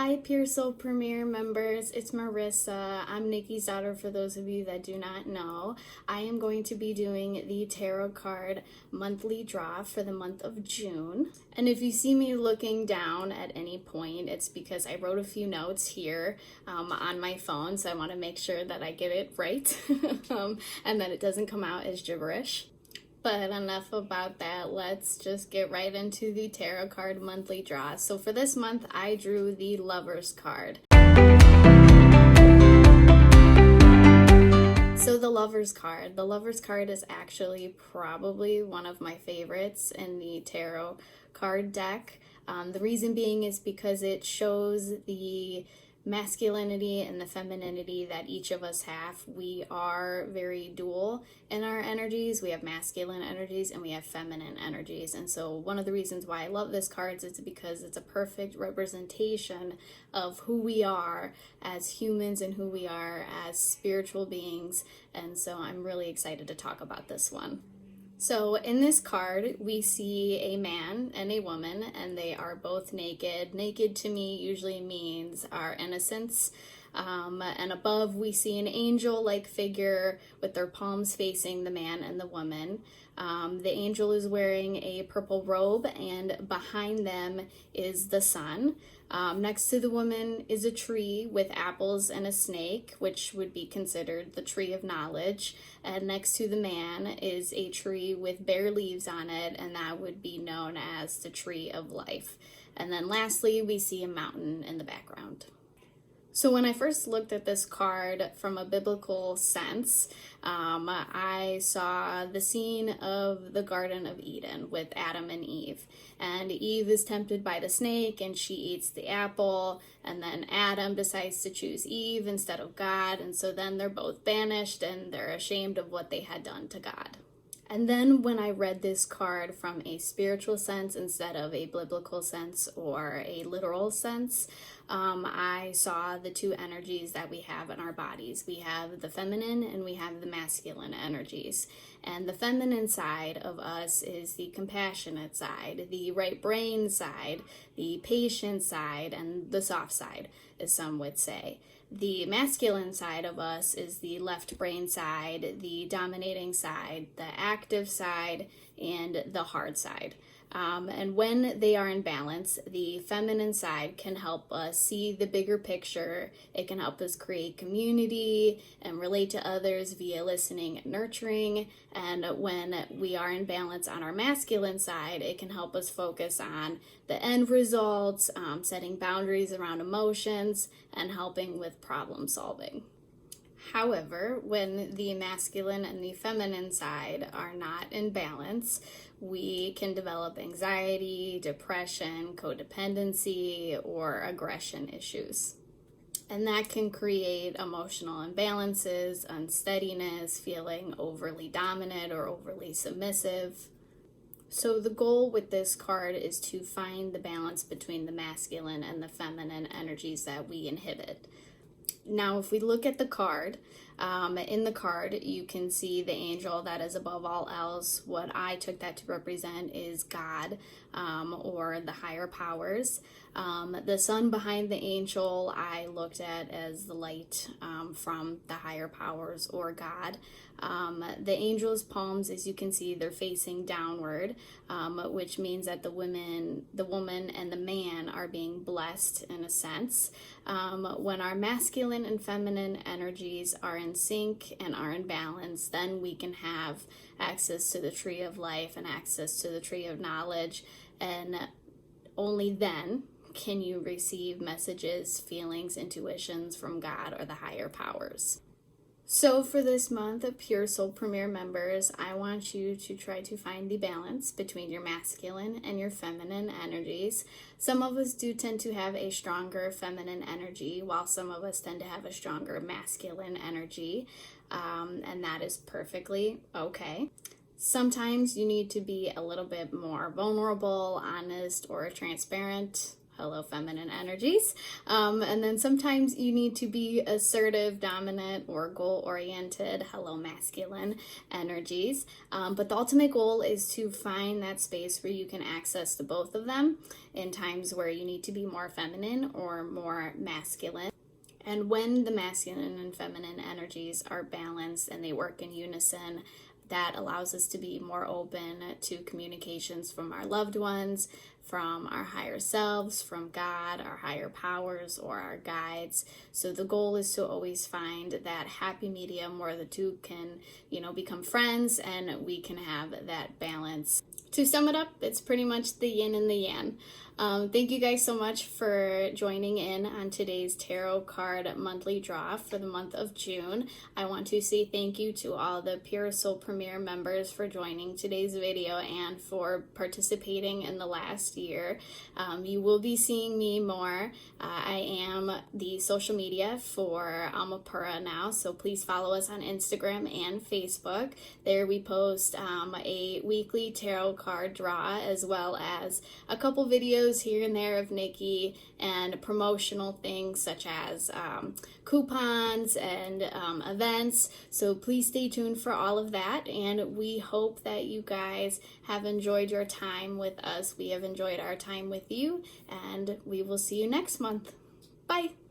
Hi, Pure Soul Premier members. It's Marissa. I'm Nikki's daughter, for those of you that do not know. I am going to be doing the tarot card monthly draw for the month of June. And if you see me looking down at any point, it's because I wrote a few notes here on my phone, so I want to make sure that I get it right and that it doesn't come out as gibberish. But enough about that, let's just get right into the tarot card monthly draw. So for this month, I drew the Lovers card. So the Lovers card is actually probably one of my favorites in the tarot card deck. The reason being is because it shows the masculinity and the femininity that each of us have. We are very dual in our energies. We have masculine energies and we have feminine energies. And so one of the reasons why I love this card is because it's a perfect representation of who we are as humans and who we are as spiritual beings. And so I'm really excited to talk about this one. So in this card, we see a man and a woman, and they are both naked. Naked to me usually means our innocence. And above, we see an angel-like figure with their palms facing the man and the woman. The angel is wearing a purple robe, and behind them is the sun. Next to the woman is a tree with apples and a snake, which would be considered the tree of knowledge. And next to the man is a tree with bare leaves on it, and that would be known as the tree of life. And then lastly, we see a mountain in the background. So when I first looked at this card from a biblical sense, I saw the scene of the Garden of Eden with Adam and Eve. And Eve is tempted by the snake and she eats the apple, and then Adam decides to choose Eve instead of God, and so then they're both banished and they're ashamed of what they had done to God. And then when I read this card from a spiritual sense instead of a biblical sense or a literal sense, I saw the two energies that we have in our bodies. We have the feminine and we have the masculine energies. And the feminine side of us is the compassionate side, the right brain side, the patient side, and the soft side, as some would say. The masculine side of us is the left brain side, the dominating side, the active side, and the hard side. And when they are in balance, the feminine side can help us see the bigger picture. It can help us create community and relate to others via listening and nurturing. And when we are in balance on our masculine side, it can help us focus on the end results, setting boundaries around emotions, and helping with problem solving. However, when the masculine and the feminine side are not in balance, we can develop anxiety, depression, codependency, or aggression issues. And that can create emotional imbalances, unsteadiness, feeling overly dominant or overly submissive. So the goal with this card is to find the balance between the masculine and the feminine energies that we inhibit. Now, if we look at the card, in the card, you can see the angel that is above all else. What I took that to represent is God, or the higher powers. The sun behind the angel, I looked at as the light from the higher powers or God. The angel's palms, as you can see, they're facing downward, which means that the woman and the man are being blessed in a sense. When our masculine and feminine energies are in sync and are in balance, then we can have access to the tree of life and access to the tree of knowledge, and only then can you receive messages, feelings, intuitions from God or the higher powers. So for this month of Pure Soul Premier members, I want you to try to find the balance between your masculine and your feminine energies. Some of us do tend to have a stronger feminine energy, while some of us tend to have a stronger masculine energy, and that is perfectly okay. Sometimes you need to be a little bit more vulnerable, honest, or transparent. hello feminine energies. And then sometimes you need to be assertive, dominant, or goal-oriented, hello masculine energies. But the ultimate goal is to find that space where you can access the both of them in times where you need to be more feminine or more masculine. And when the masculine and feminine energies are balanced and they work in unison, that allows us to be more open to communications from our loved ones, from our higher selves, from God, our higher powers, or our guides. So the goal is to always find that happy medium where the two can, become friends and we can have that balance. To sum it up, it's pretty much the yin and the yang. Thank you guys so much for joining in on today's tarot card monthly draw for the month of June. I want to say thank you to all the Pure Soul Premier members for joining today's video and for participating in the last year. You will be seeing me more. I am the social media for Amapura now, so please follow us on Instagram and Facebook. There we post a weekly tarot card draw as well as a couple videos here and there of Nikki and promotional things such as coupons and events. So please stay tuned for all of that, and we hope that you guys have enjoyed your time with us. We have enjoyed our time with you, and we will see you next month. Bye!